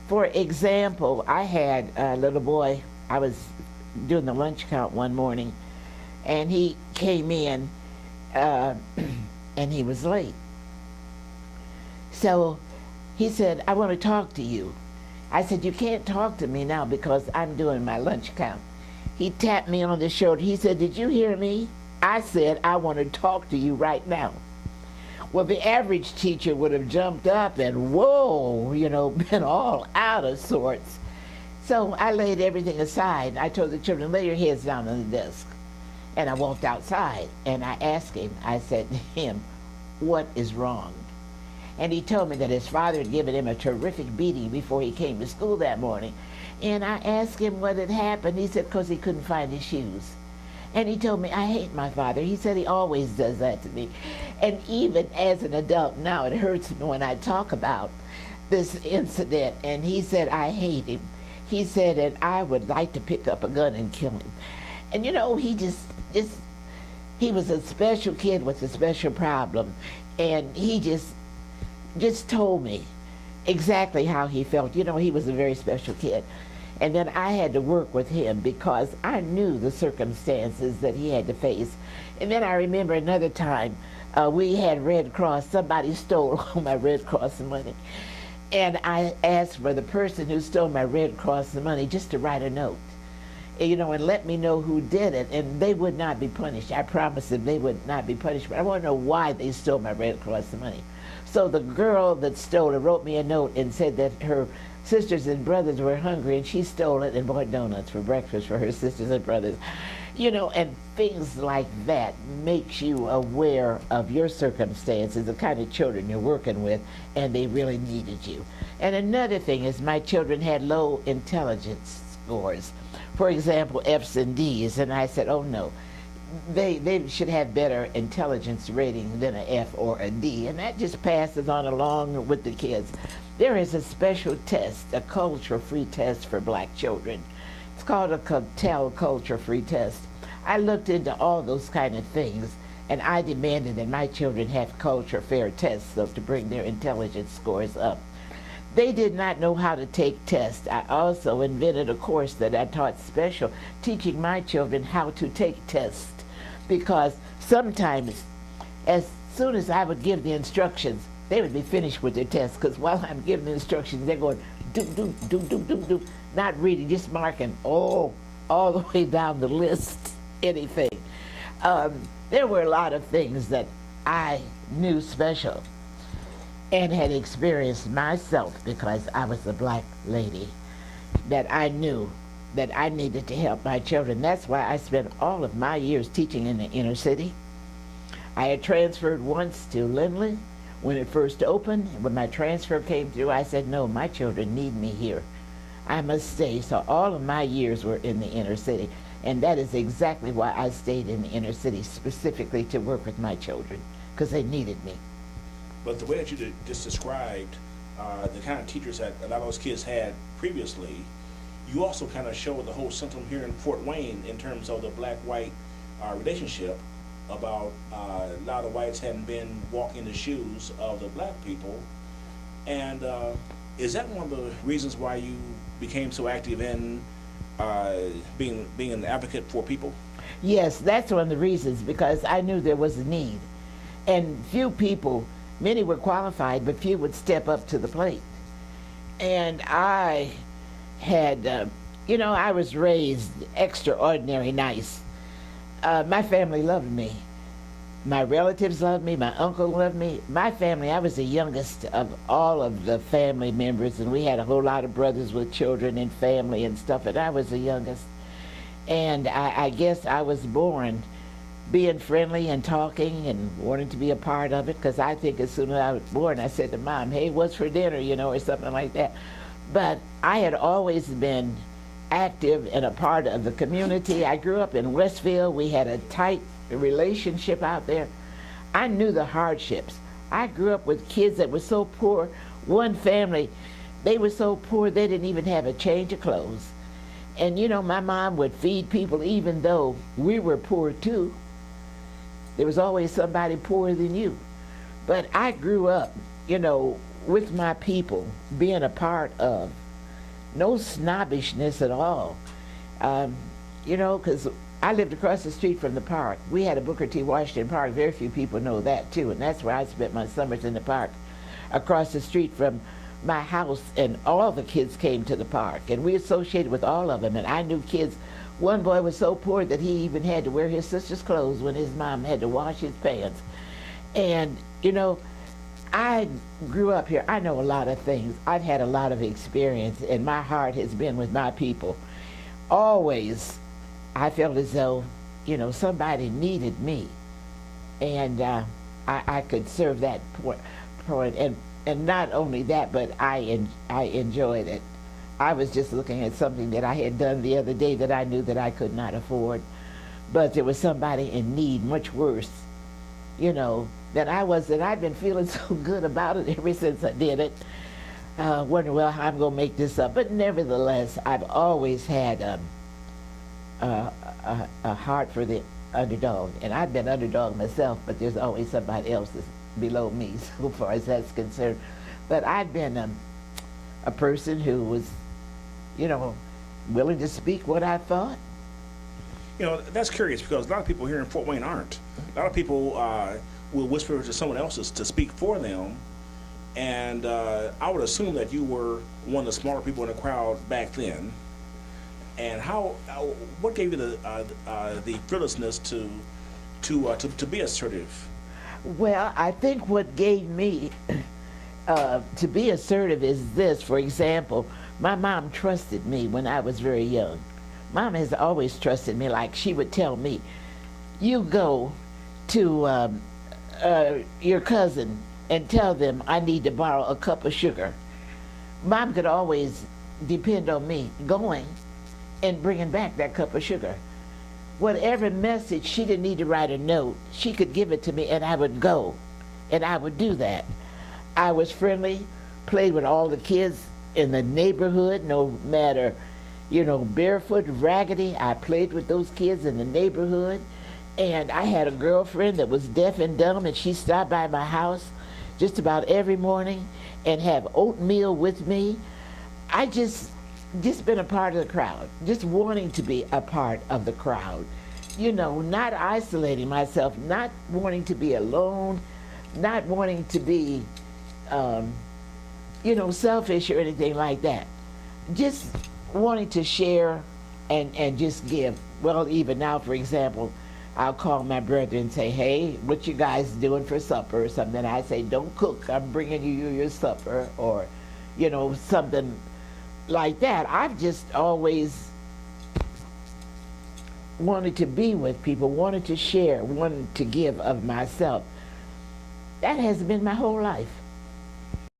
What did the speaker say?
For example, I had a little boy, I was doing the lunch count one morning, and he came in, uh, and he was late. So he said, I want to talk to you. I said, you can't talk to me now because I'm doing my lunch count. He tapped me on the shoulder. He said, did you hear me? I said, I want to talk to you right now. Well, the average teacher would have jumped up and, whoa, been all out of sorts. So I laid everything aside. I told the children, lay your heads down on the desk. And I walked outside, and I asked him, I said to him, what is wrong? And he told me that his father had given him a terrific beating before he came to school that morning. And I asked him what had happened. He said, because he couldn't find his shoes. And he told me, I hate my father. He said he always does that to me. And even as an adult now, it hurts me when I talk about this incident. And he said, I hate him. He said, and I would like to pick up a gun and kill him. And he was a special kid with a special problem. And he just told me exactly how he felt. He was a very special kid. And then I had to work with him because I knew the circumstances that he had to face. And then I remember another time we had Red Cross. Somebody stole all my Red Cross money. And I asked for the person who stole my Red Cross money just to write a note, and let me know who did it. And they would not be punished. I promised them they would not be punished. But I want to know why they stole my Red Cross money. So the girl that stole it wrote me a note and said that her sisters and brothers were hungry, and she stole it and bought donuts for breakfast for her sisters and brothers. And things like that makes you aware of your circumstances, the kind of children you're working with, and they really needed you. And another thing is my children had low intelligence scores. For example, F's and D's, and I said, oh no, they should have better intelligence rating than an F or a D, and that just passes on along with the kids. There is a special test, a culture-free test for black children. It's called a Cattell culture-free test. I looked into all those kind of things, and I demanded that my children have culture-fair tests so to bring their intelligence scores up. They did not know how to take tests. I also invented a course that I taught special, teaching my children how to take tests, because sometimes as soon as I would give the instructions, they would be finished with their tests, because while I'm giving the instructions, they're going do, do, do, do, do, do, not reading, just marking all the way down the list, anything. There were a lot of things that I knew special and had experienced myself because I was a black lady, that I knew that I needed to help my children. That's why I spent all of my years teaching in the inner city. I had transferred once to Lindley when it first opened. When my transfer came through, I said, no, my children need me here. I must stay. So all of my years were in the inner city. And that is exactly why I stayed in the inner city, specifically to work with my children, because they needed me. But the way that you just described the kind of teachers that a lot of those kids had previously, you also kind of showed the whole symptom here in Fort Wayne in terms of the black-white relationship, about a lot of whites hadn't been walking the shoes of the black people. And is that one of the reasons why you became so active in being an advocate for people? Yes, that's one of the reasons, because I knew there was a need. And few people, many were qualified, but few would step up to the plate. And I had, I was raised extraordinary nice. My family loved me. My relatives loved me. My uncle loved me. My family, I was the youngest of all of the family members, and we had a whole lot of brothers with children and family and stuff, and I was the youngest. And I guess I was born being friendly and talking and wanting to be a part of it, because I think as soon as I was born, I said to Mom, hey, what's for dinner, or something like that. But I had always been active and a part of the community. I grew up in Westfield. We had a tight relationship out there. I knew the hardships. I grew up with kids that were so poor. One family, they were so poor they didn't even have a change of clothes. And my mom would feed people even though we were poor too. There was always somebody poorer than you. But I grew up, with my people, being a part of no snobbishness at all. You know, because I lived across the street from the park. We had a Booker T. Washington Park. Very few people know that, too, and that's where I spent my summers, in the park across the street from my house, and all the kids came to the park, and we associated with all of them, and I knew kids. One boy was so poor that he even had to wear his sister's clothes when his mom had to wash his pants. And, you know, I grew up here. I know a lot of things. I've had a lot of experience, and my heart has been with my people. Always, I felt as though, you know, somebody needed me, and I could serve that point. And not only that, but I enjoyed it. I was just looking at something that I had done the other day that I knew that I could not afford, but there was somebody in need much worse, you know, than I was, and I'd been feeling so good about it ever since I did it. Wondering, well, how I'm going to make this up. But nevertheless, I've always had a heart for the underdog, and I've been underdog myself, but there's always somebody else that's below me, so far as that's concerned. But I've been a person who was, you know, willing to speak what I thought. You know, that's curious, because a lot of people here in Fort Wayne aren't. A lot of people will whisper to someone else to speak for them, and I would assume that you were one of the smaller people in the crowd back then. And what gave you the fearlessness to be assertive? Well, I think what gave me to be assertive is this. For example, my mom trusted me when I was very young. Mom has always trusted me. Like, she would tell me, you go to your cousin and tell them I need to borrow a cup of sugar. Mom could always depend on me going and bringing back that cup of sugar. Whatever message, she didn't need to write a note. She could give it to me, and I would go, and I would do that. I was friendly, played with all the kids in the neighborhood, no matter, you know, barefoot, raggedy. I played with those kids in the neighborhood, and I had a girlfriend that was deaf and dumb, and she stopped by my house just about every morning and have oatmeal with me. I just been a part of the crowd, just wanting to be a part of the crowd. You know, not isolating myself, not wanting to be alone, not wanting to be, you know, selfish or anything like that. Just wanting to share and just give. Well, even now, for example, I'll call my brother and say, hey, what you guys doing for supper or something? I say, don't cook, I'm bringing you your supper, or, you know, something like that. I've just always wanted to be with people, wanted to share, wanted to give of myself. That has been my whole life.